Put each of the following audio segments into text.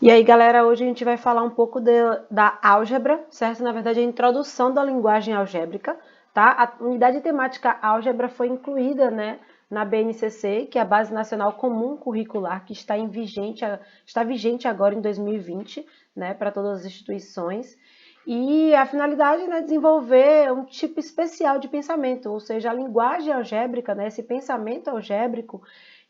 E aí, galera, hoje a gente vai falar um pouco da álgebra, certo? Na verdade, a introdução da linguagem algébrica, tá? A unidade temática álgebra foi incluída, né, na BNCC, que é a Base Nacional Comum Curricular, que está vigente agora em 2020, né, para todas as instituições. E a finalidade é, né, desenvolver um tipo especial de pensamento, ou seja, a linguagem algébrica, né, esse pensamento algébrico,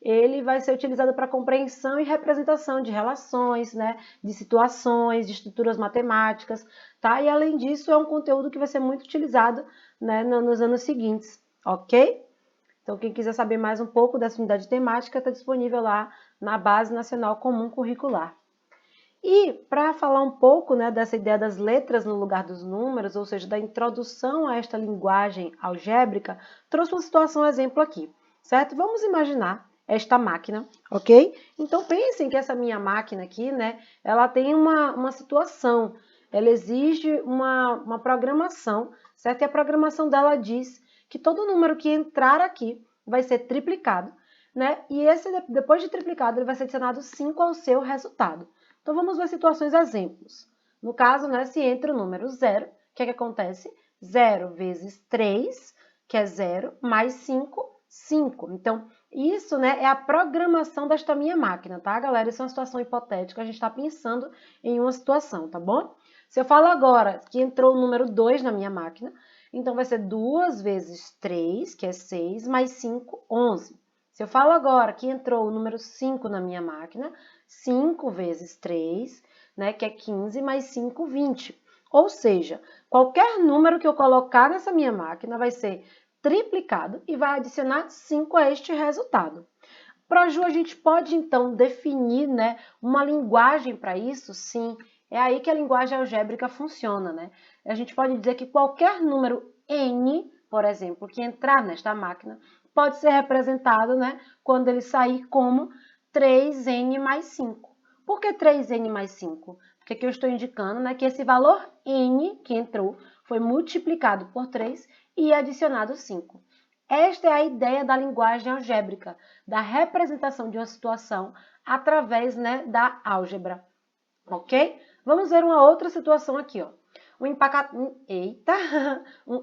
ele vai ser utilizado para compreensão e representação de relações, né, de situações, de estruturas matemáticas, tá? E além disso, é um conteúdo que vai ser muito utilizado, né, nos anos seguintes, ok? Então, quem quiser saber mais um pouco dessa unidade temática, está disponível lá na Base Nacional Comum Curricular. E para falar um pouco, né, dessa ideia das letras no lugar dos números, ou seja, da introdução a esta linguagem algébrica, trouxe uma situação exemplo aqui, certo? Vamos imaginar esta máquina, ok? Então pensem que essa minha máquina aqui, né, ela tem uma situação, ela exige uma programação, certo? E a programação dela diz que todo número que entrar aqui vai ser triplicado, né? E depois de triplicado, ele vai ser adicionado 5 ao seu resultado. Então, vamos ver situações exemplos. No caso, né, se entra o número 0, o que acontece? 0 vezes 3, que é 0, mais 5, 5. Então, isso, né, é a programação desta minha máquina, tá, galera? Isso é uma situação hipotética, a gente está pensando em uma situação, tá bom? Se eu falo agora que entrou o número 2 na minha máquina, então vai ser 2 vezes 3, que é 6, mais 5, 11. Se eu falo agora que entrou o número 5 na minha máquina, 5 vezes 3, né, que é 15, mais 5, 20. Ou seja, qualquer número que eu colocar nessa minha máquina vai ser triplicado e vai adicionar 5 a este resultado. Para Ju, a gente pode, então, definir, né, uma linguagem para isso? Sim, é aí que a linguagem algébrica funciona, né? A gente pode dizer que qualquer número n, por exemplo, que entrar nesta máquina, pode ser representado, né, quando ele sair como 3n mais 5. Por que 3n mais 5? Porque aqui eu estou indicando, né, que esse valor n que entrou foi multiplicado por 3 e adicionado 5. Esta é a ideia da linguagem algébrica, da representação de uma situação através, né, da álgebra, ok? Vamos ver uma outra situação aqui, ó. Um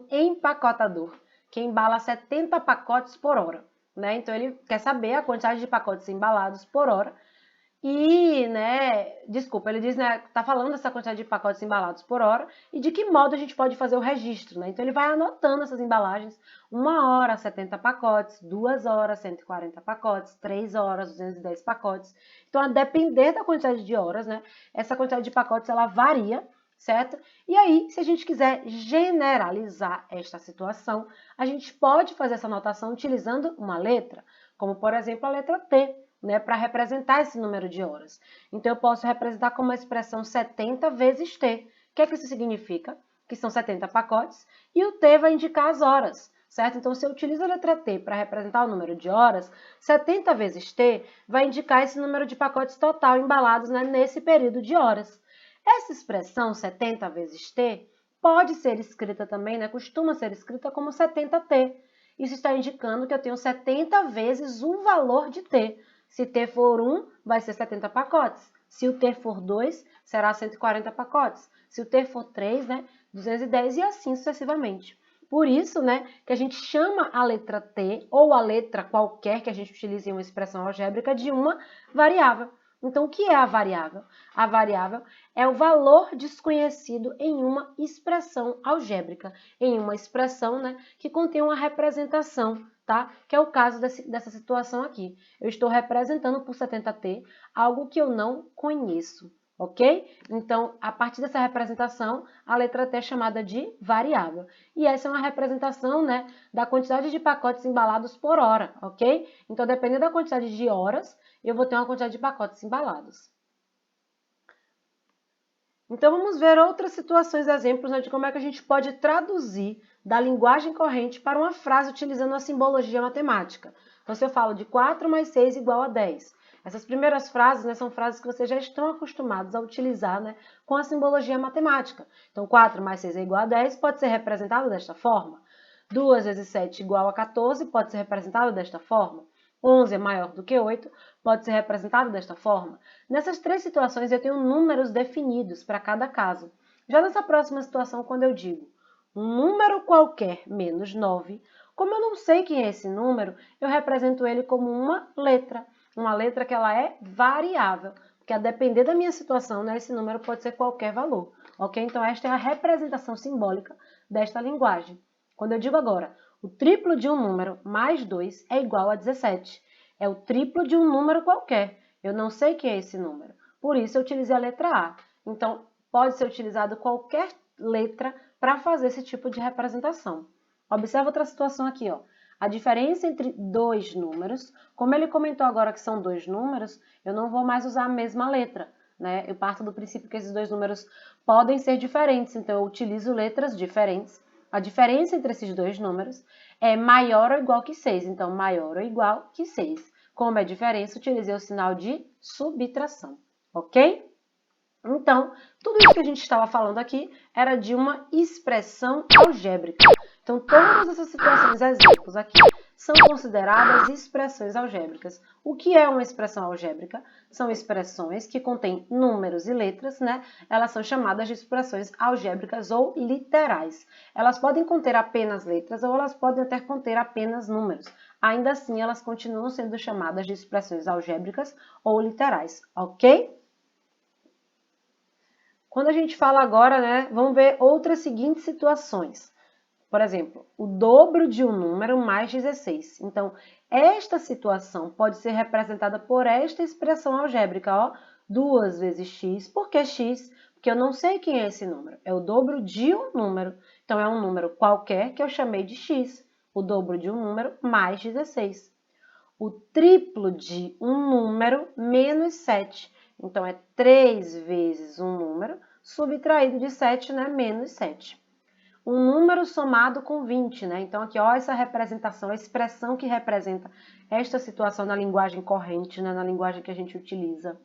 empacotador que embala 70 pacotes por hora, né? Então ele quer saber a quantidade de pacotes embalados por hora. E, né, desculpa, ele diz, né, tá falando dessa quantidade de pacotes embalados por hora e de que modo a gente pode fazer o registro, né? Então ele vai anotando essas embalagens, 1 hora 70 pacotes, 2 horas 140 pacotes, 3 horas 210 pacotes. Então, a depender da quantidade de horas, né, essa quantidade de pacotes ela varia, certo? E aí, se a gente quiser generalizar esta situação, a gente pode fazer essa anotação utilizando uma letra, como por exemplo a letra T, né, para representar esse número de horas. Então, eu posso representar como a expressão 70 vezes T. O que é que isso significa? Que são 70 pacotes e o T vai indicar as horas, certo? Então, se eu utilizo a letra T para representar o número de horas, 70 vezes T vai indicar esse número de pacotes total embalados, né, nesse período de horas. Essa expressão 70 vezes T pode ser escrita também, né, costuma ser escrita como 70T. Isso está indicando que eu tenho 70 vezes o valor de T. Se T for 1, vai ser 70 pacotes. Se o T for 2, será 140 pacotes. Se o T for 3, né, 210 e assim sucessivamente. Por isso, né, que a gente chama a letra T ou a letra qualquer que a gente utilize em uma expressão algébrica de uma variável. Então, o que é a variável? A variável é o valor desconhecido em uma expressão algébrica, em uma expressão, né, que contém uma representação, tá? Que é o caso dessa situação aqui. Eu estou representando por 70T algo que eu não conheço, ok? Então, a partir dessa representação, a letra T é chamada de variável. E essa é uma representação, né, da quantidade de pacotes embalados por hora, ok? Então, dependendo da quantidade de horas, eu vou ter uma quantidade de pacotes embalados. Então, vamos ver outras situações, exemplos, né, de como é que a gente pode traduzir da linguagem corrente para uma frase utilizando a simbologia matemática. Então, se eu falo de 4 mais 6 igual a 10. Essas primeiras frases, né, são frases que vocês já estão acostumados a utilizar, né, com a simbologia matemática. Então, 4 mais 6 é igual a 10 pode ser representado desta forma. 2 vezes 7 igual a 14 pode ser representado desta forma. 11 é maior do que 8, pode ser representado desta forma. Nessas três situações, eu tenho números definidos para cada caso. Já nessa próxima situação, quando eu digo um número qualquer menos 9, como eu não sei quem é esse número, eu represento ele como uma letra que ela é variável, porque a depender da minha situação, né, esse número pode ser qualquer valor, ok? Então, esta é a representação simbólica desta linguagem. Quando eu digo agora, o triplo de um número mais 2 é igual a 17. É o triplo de um número qualquer. Eu não sei quem é esse número. Por isso, eu utilizei a letra A. Então, pode ser utilizado qualquer letra para fazer esse tipo de representação. Observa outra situação aqui, ó. A diferença entre dois números, como ele comentou agora que são dois números, eu não vou mais usar a mesma letra, né? Eu parto do princípio que esses dois números podem ser diferentes, então eu utilizo letras diferentes. A diferença entre esses dois números é maior ou igual que 6, então maior ou igual que 6. Como é diferença, utilizei o sinal de subtração, ok? Então, tudo isso que a gente estava falando aqui era de uma expressão algébrica. Então, todas essas situações, exemplos aqui, são consideradas expressões algébricas. O que é uma expressão algébrica? São expressões que contêm números e letras, né? Elas são chamadas de expressões algébricas ou literais. Elas podem conter apenas letras ou elas podem até conter apenas números. Ainda assim, elas continuam sendo chamadas de expressões algébricas ou literais, ok? Quando a gente fala agora, né, vamos ver outras seguintes situações. Por exemplo, o dobro de um número mais 16. Então, esta situação pode ser representada por esta expressão algébrica, ó, 2 vezes x. Por que x? Porque eu não sei quem é esse número. É o dobro de um número. Então, é um número qualquer que eu chamei de x. O dobro de um número mais 16. O triplo de um número menos 7. Então, é 3 vezes um número subtraído de 7, né? Menos 7. Um número somado com 20, né? Então, aqui, ó, essa representação, a expressão que representa esta situação na linguagem corrente, né? Na linguagem que a gente utiliza.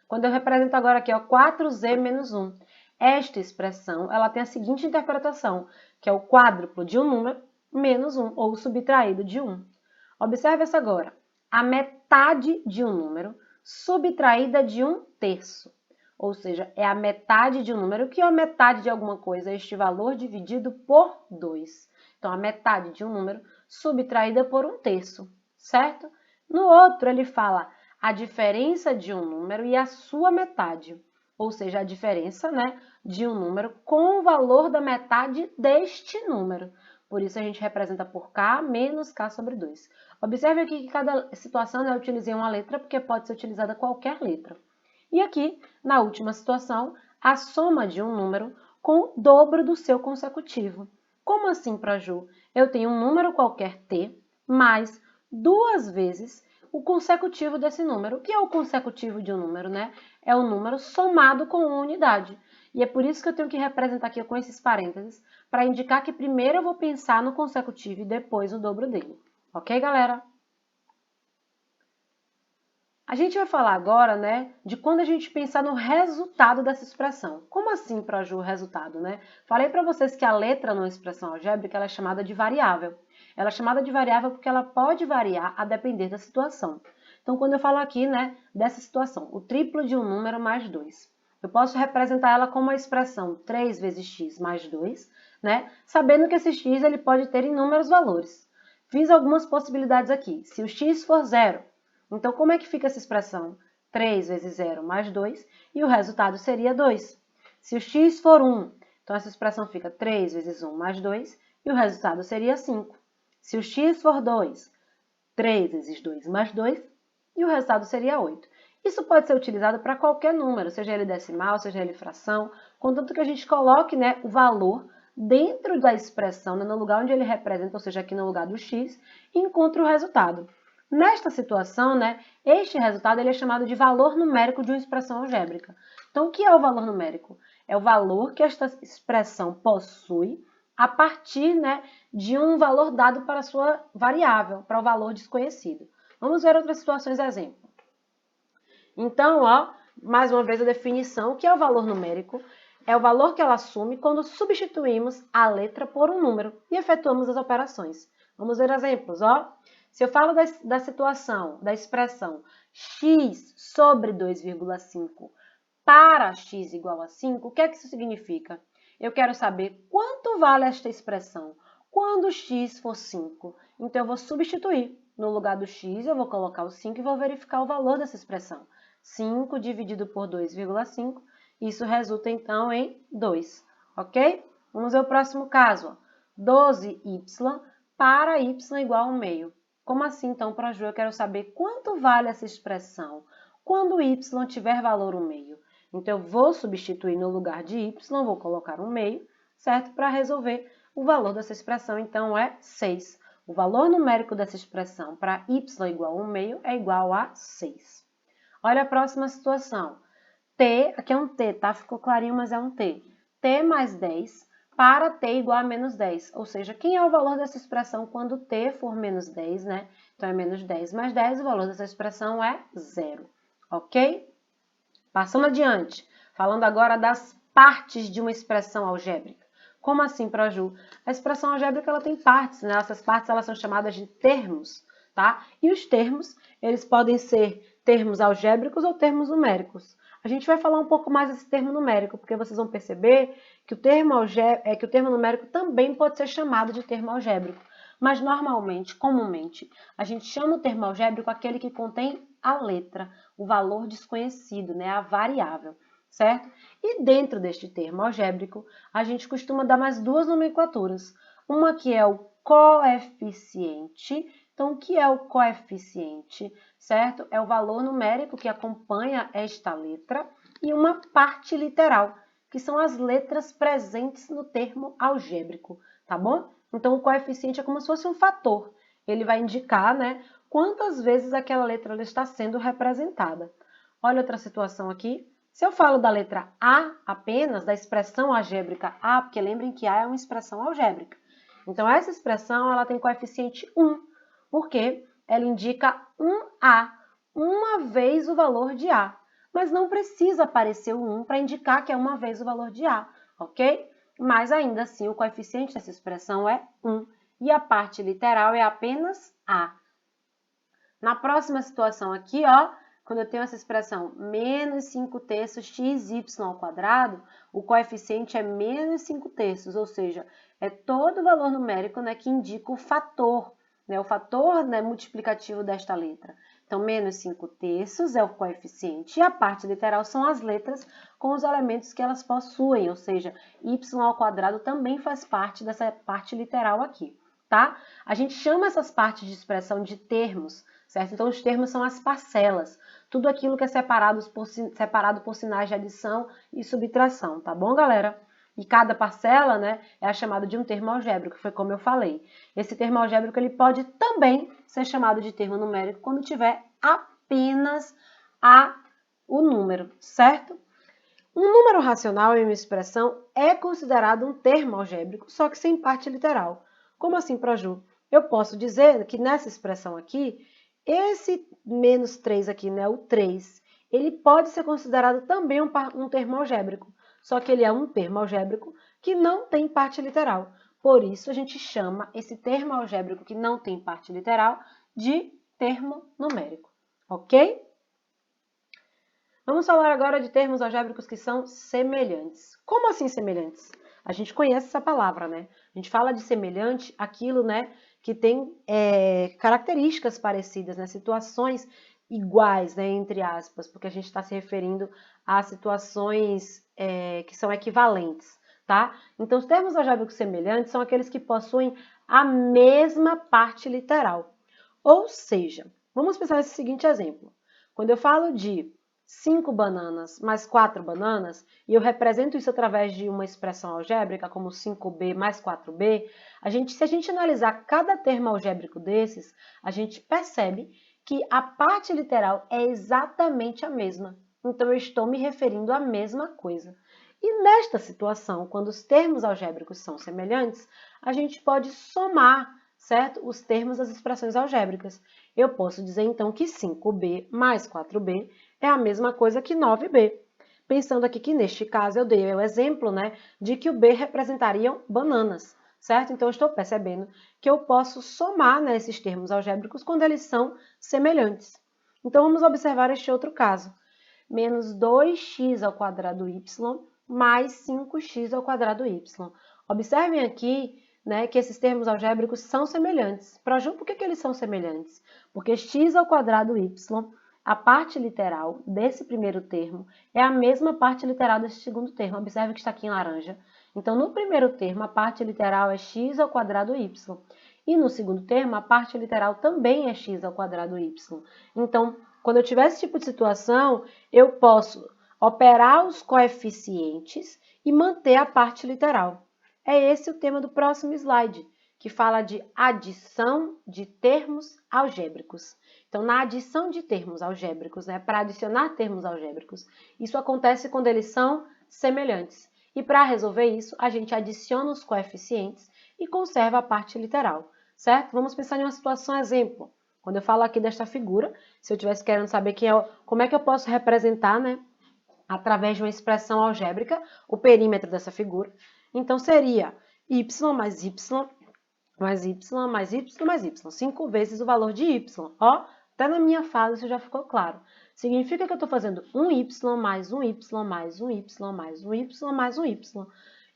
Quando eu represento agora aqui, ó, 4z menos 1. Esta expressão, ela tem a seguinte interpretação, que é o quádruplo de um número menos 1, ou subtraído de 1. Observe essa agora. A metade de um número subtraída de um terço. Ou seja, é a metade de um número. O que é a metade de alguma coisa? É este valor dividido por 2. Então, a metade de um número subtraída por um terço, certo? No outro, ele fala a diferença de um número e a sua metade. Ou seja, a diferença, né, de um número com o valor da metade deste número. Por isso, a gente representa por K menos K sobre 2. Observe aqui que cada situação, né, eu utilizei uma letra, porque pode ser utilizada qualquer letra. E aqui, na última situação, a soma de um número com o dobro do seu consecutivo. Como assim, pra Ju? Eu tenho um número qualquer t, mais 2 vezes o consecutivo desse número. O que é o consecutivo de um número, né? É o número somado com uma unidade. E é por isso que eu tenho que representar aqui com esses parênteses, para indicar que primeiro eu vou pensar no consecutivo e depois o dobro dele. Ok, galera? A gente vai falar agora, né, de quando a gente pensar no resultado dessa expressão. Como assim, para Ju, o resultado, né? Falei para vocês que a letra numa expressão algébrica ela é chamada de variável. Ela é chamada de variável porque ela pode variar a depender da situação. Então, quando eu falo aqui, né, dessa situação, o triplo de um número mais 2, eu posso representar ela como a expressão 3 vezes x mais 2, né, sabendo que esse x ele pode ter inúmeros valores. Fiz algumas possibilidades aqui. Se o x for 0, então, como é que fica essa expressão? 3 vezes 0 mais 2, e o resultado seria 2. Se o x for 1, então essa expressão fica 3 vezes 1 mais 2, e o resultado seria 5. Se o x for 2, 3 vezes 2 mais 2, e o resultado seria 8. Isso pode ser utilizado para qualquer número, seja ele decimal, seja ele fração, contanto que a gente coloque, né, o valor dentro da expressão, né, no lugar onde ele representa, ou seja, aqui no lugar do x, e encontre o resultado. Nesta situação, né, este resultado ele é chamado de valor numérico de uma expressão algébrica. Então, o que é o valor numérico? É o valor que esta expressão possui a partir, né, de um valor dado para a sua variável, para o valor desconhecido. Vamos ver outras situações exemplo. Então, ó, mais uma vez a definição, o que é o valor numérico? É o valor que ela assume quando substituímos a letra por um número e efetuamos as operações. Vamos ver exemplos, ó. Se eu falo da situação, da expressão x sobre 2,5 para x igual a 5, o que é que isso significa? Eu quero saber quanto vale esta expressão quando x for 5. Então, eu vou substituir. No lugar do x, eu vou colocar o 5 e vou verificar o valor dessa expressão. 5 dividido por 2,5, isso resulta, então, em 2. Ok? Vamos ver o próximo caso. 12y para y igual a 1 meio. Como assim, então, para Ju? Eu quero saber quanto vale essa expressão quando y tiver valor 1 meio. Então, eu vou substituir no lugar de y, vou colocar 1 meio, certo? Para resolver o valor dessa expressão, então, é 6. O valor numérico dessa expressão para y igual a 1 meio é igual a 6. Olha a próxima situação. T, aqui é um T, tá? Ficou clarinho, mas é um T. T mais 10 para T igual a menos 10. Ou seja, quem é o valor dessa expressão quando T for menos 10, né? Então, é menos 10 mais 10, o valor dessa expressão é 0. Ok? Passando adiante, falando agora das partes de uma expressão algébrica. Como assim, para Ju? A expressão algébrica ela tem partes, né? Essas partes elas são chamadas de termos, tá? E os termos, eles podem ser termos algébricos ou termos numéricos. A gente vai falar um pouco mais desse termo numérico, porque vocês vão perceber que o termo numérico também pode ser chamado de termo algébrico. Mas normalmente, comumente, a gente chama o termo algébrico aquele que contém a letra, o valor desconhecido, né? A variável, certo? E dentro deste termo algébrico, a gente costuma dar mais duas nomenclaturas. Uma que é o coeficiente. Então, o que é o coeficiente, certo? É o valor numérico que acompanha esta letra e uma parte literal, que são as letras presentes no termo algébrico, tá bom? Então, o coeficiente é como se fosse um fator. Ele vai indicar, né, quantas vezes aquela letra está sendo representada. Olha outra situação aqui. Se eu falo da letra A apenas, da expressão algébrica A, porque lembrem que A é uma expressão algébrica. Então, essa expressão ela tem coeficiente 1, porque ela indica 1A, uma vez o valor de A. Mas não precisa aparecer o 1 para indicar que é uma vez o valor de A, ok? Mas ainda assim, o coeficiente dessa expressão é 1 e a parte literal é apenas A. Na próxima situação aqui, ó, quando eu tenho essa expressão menos 5 terços xy ao quadrado, o coeficiente é menos 5 terços, ou seja, é todo o valor numérico, né, que indica o fator, né, o fator, né, multiplicativo desta letra. Então, menos 5 terços é o coeficiente e a parte literal são as letras com os elementos que elas possuem, ou seja, y ao quadrado também faz parte dessa parte literal aqui, tá? A gente chama essas partes de expressão de termos, certo? Então, os termos são as parcelas, tudo aquilo que é separado por sinais de adição e subtração, tá bom, galera? E cada parcela, né, é chamada de um termo algébrico, foi como eu falei. Esse termo algébrico ele pode também ser chamado de termo numérico quando tiver apenas o número, certo? Um número racional em uma expressão é considerado um termo algébrico, só que sem parte literal. Como assim, Ju? Eu posso dizer que nessa expressão aqui, esse menos 3 aqui, né, o 3, ele pode ser considerado também um termo algébrico, só que ele é um termo algébrico que não tem parte literal. Por isso, a gente chama esse termo algébrico que não tem parte literal de termo numérico, ok? Vamos falar agora de termos algébricos que são semelhantes. Como assim semelhantes? A gente conhece essa palavra, né? A gente fala de semelhante aquilo, né, que tem características parecidas, né, situações iguais, né, entre aspas, porque a gente está se referindo a situações que são equivalentes, tá? Então, os termos algébricos semelhantes são aqueles que possuem a mesma parte literal. Ou seja, vamos pensar nesse seguinte exemplo. Quando eu falo de 5 bananas mais 4 bananas, e eu represento isso através de uma expressão algébrica, como 5b mais 4b, se a gente analisar cada termo algébrico desses, a gente percebe que a parte literal é exatamente a mesma. Então, eu estou me referindo à mesma coisa. E nesta situação, quando os termos algébricos são semelhantes, a gente pode somar, certo? Os termos das expressões algébricas. Eu posso dizer, então, que 5b mais 4b é a mesma coisa que 9b. Pensando aqui que, neste caso, eu dei o exemplo, né, de que o b representariam bananas, certo? Então, eu estou percebendo que eu posso somar, né, esses termos algébricos quando eles são semelhantes. Então, vamos observar este outro caso. Menos 2x ao quadrado y mais 5x ao quadrado y. Observem aqui, né, que esses termos algébricos são semelhantes. Para Ju, por que eles são semelhantes? Porque x ao quadrado y, a parte literal desse primeiro termo, é a mesma parte literal desse segundo termo. Observe que está aqui em laranja. Então, no primeiro termo, a parte literal é x ao quadrado y. E no segundo termo, a parte literal também é x ao quadrado y. Então, quando eu tiver esse tipo de situação, eu posso operar os coeficientes e manter a parte literal. É esse o tema do próximo slide, que fala de adição de termos algébricos. Então, na adição de termos algébricos, né, para adicionar termos algébricos, isso acontece quando eles são semelhantes. E para resolver isso, a gente adiciona os coeficientes e conserva a parte literal, certo? Vamos pensar em uma situação exemplo. Quando eu falo aqui desta figura, se eu estivesse querendo saber como é que eu posso representar, né, através de uma expressão algébrica, o perímetro dessa figura, então seria y mais y mais y mais y mais y, 5 vezes o valor de y. Ó, até na minha fala isso já ficou claro. Significa que eu estou fazendo um y mais um y mais um y mais um y mais um y.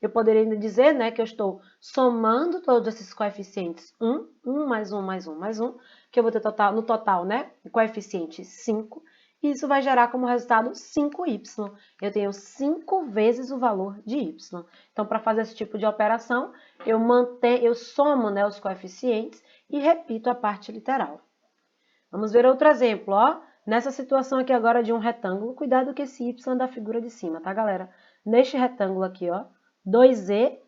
Eu poderia ainda dizer, né, que eu estou somando todos esses coeficientes 1 mais 1 mais 1 mais 1, que eu vou ter no total, né, o coeficiente 5, e isso vai gerar como resultado 5y. Eu tenho 5 vezes o valor de y. Então, para fazer esse tipo de operação, eu somo, né, os coeficientes e repito a parte literal. Vamos ver outro exemplo, ó. Nessa situação aqui agora de um retângulo, cuidado com esse y da figura de cima, tá, galera? Neste retângulo aqui, ó, 2e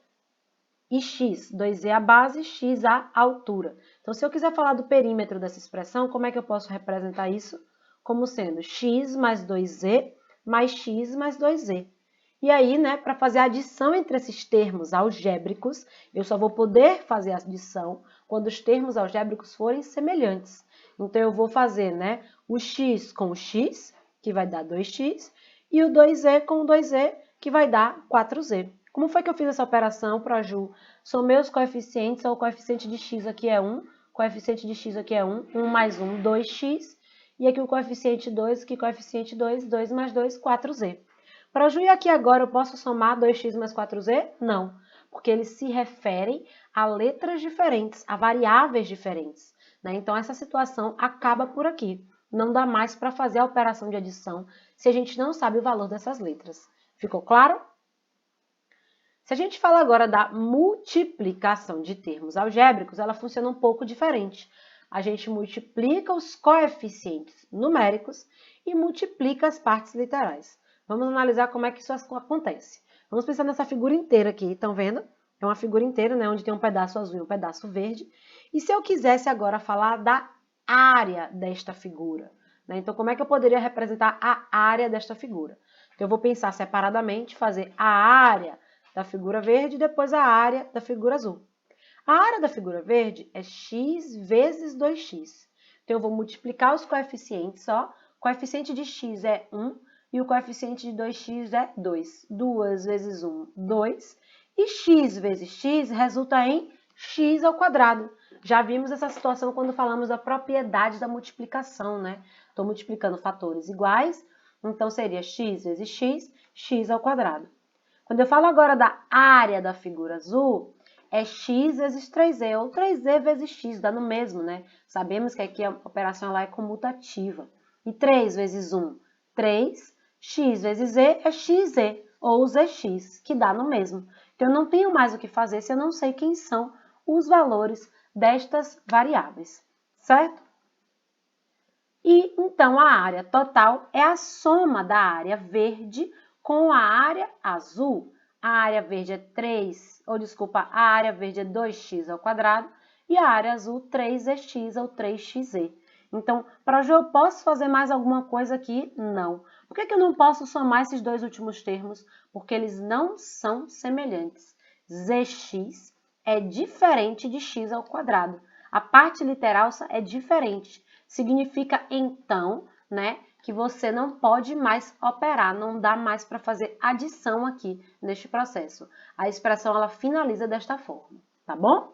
e x. 2e a base, x a altura. Então, se eu quiser falar do perímetro dessa expressão, como é que eu posso representar isso? Como sendo x mais 2e mais x mais 2e. E aí, né, para fazer a adição entre esses termos algébricos, eu só vou poder fazer a adição quando os termos algébricos forem semelhantes. Então, eu vou fazer, né, o x com o x, que vai dar 2x, e o 2e com o 2e, que vai dar 4z. Como foi que eu fiz essa operação, Ju? Somei os coeficientes, o coeficiente de x aqui é 1, o coeficiente de x aqui é 1, 1 mais 1, 2x, e aqui o coeficiente 2, aqui o coeficiente 2, 2 mais 2, 4z. Ju, e aqui agora eu posso somar 2x mais 4z? Não, porque eles se referem a letras diferentes, a variáveis diferentes, né? Então, essa situação acaba por aqui. Não dá mais para fazer a operação de adição se a gente não sabe o valor dessas letras. Ficou claro? Se a gente fala agora da multiplicação de termos algébricos, ela funciona um pouco diferente. A gente multiplica os coeficientes numéricos e multiplica as partes literais. Vamos analisar como é que isso acontece. Vamos pensar nessa figura inteira aqui, estão vendo? É uma figura inteira, né, onde tem um pedaço azul e um pedaço verde. E se eu quisesse agora falar da área desta figura, né? Então, como é que eu poderia representar a área desta figura? Então, eu vou pensar separadamente, fazer a área da figura verde e depois a área da figura azul. A área da figura verde é x vezes 2x. Então, eu vou multiplicar os coeficientes, ó. O coeficiente de x é 1 e o coeficiente de 2x é 2. 2 vezes 1, 2. E x vezes x resulta em x ao quadrado. Já vimos essa situação quando falamos da propriedade da multiplicação, né? Estou multiplicando fatores iguais, então seria x vezes x, x ao quadrado. Quando eu falo agora da área da figura azul, é x vezes 3e, ou 3e vezes x, dá no mesmo, né? Sabemos que aqui a operação lá é comutativa. E 3 vezes 1, 3, x vezes e é xe, ou zx, que dá no mesmo. Então, eu não tenho mais o que fazer se eu não sei quem são os valores destas variáveis, certo? E, então, a área total é a soma da área verde com a área azul. A área verde é a área verde é 2x ao quadrado e a área azul 3x ou 3xe. Então, para Ju, eu posso fazer mais alguma coisa aqui? Não. Por que eu não posso somar esses dois últimos termos? Porque eles não são semelhantes. Zx é diferente de x ao quadrado. A parte literal é diferente. Significa, então, né, que você não pode mais operar, não dá mais para fazer adição aqui neste processo. A expressão ela finaliza desta forma. tá bom?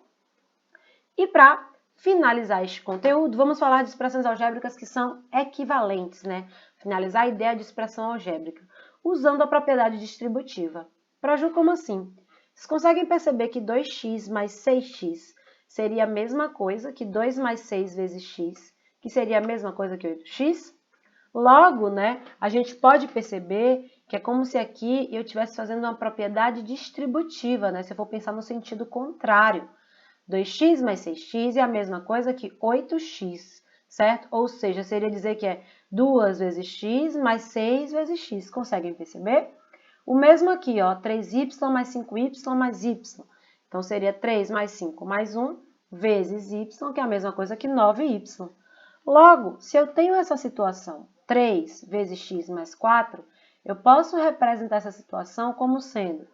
E para finalizar este conteúdo, vamos falar de expressões algébricas que são equivalentes, né? Finalizar a ideia de expressão algébrica, usando a propriedade distributiva. Para Ju, como assim? Vocês conseguem perceber que 2x mais 6x seria a mesma coisa que 2 mais 6 vezes x, que seria a mesma coisa que 8x? Logo, né, a gente pode perceber que é como se aqui eu estivesse fazendo uma propriedade distributiva, né? Se eu for pensar no sentido contrário. 2x mais 6x é a mesma coisa que 8x, certo? Ou seja, seria dizer que é 2 vezes x mais 6 vezes x. Conseguem perceber? O mesmo aqui, ó, 3y mais 5y mais y. Então, seria 3 mais 5 mais 1 vezes y, que é a mesma coisa que 9y. Logo, se eu tenho essa situação, 3 vezes x mais 4, eu posso representar essa situação como sendo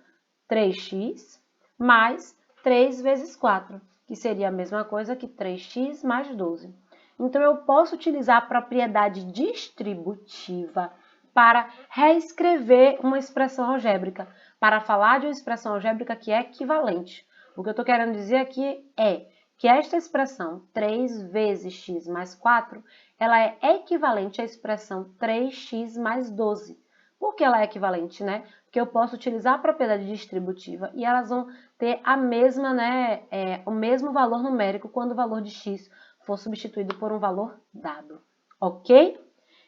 3x mais 3 vezes 4, que seria a mesma coisa que 3x mais 12. Então, eu posso utilizar a propriedade distributiva para reescrever uma expressão algébrica, para falar de uma expressão algébrica que é equivalente. O que eu estou querendo dizer aqui é que esta expressão 3 vezes x mais 4, ela é equivalente à expressão 3x mais 12. Por que ela é equivalente, né? Porque eu posso utilizar a propriedade distributiva e elas vão ter a mesma, né, o mesmo valor numérico quando o valor de x for substituído por um valor dado, ok?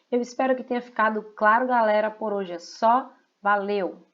Eu espero que tenha ficado claro, galera. Por hoje é só. Valeu!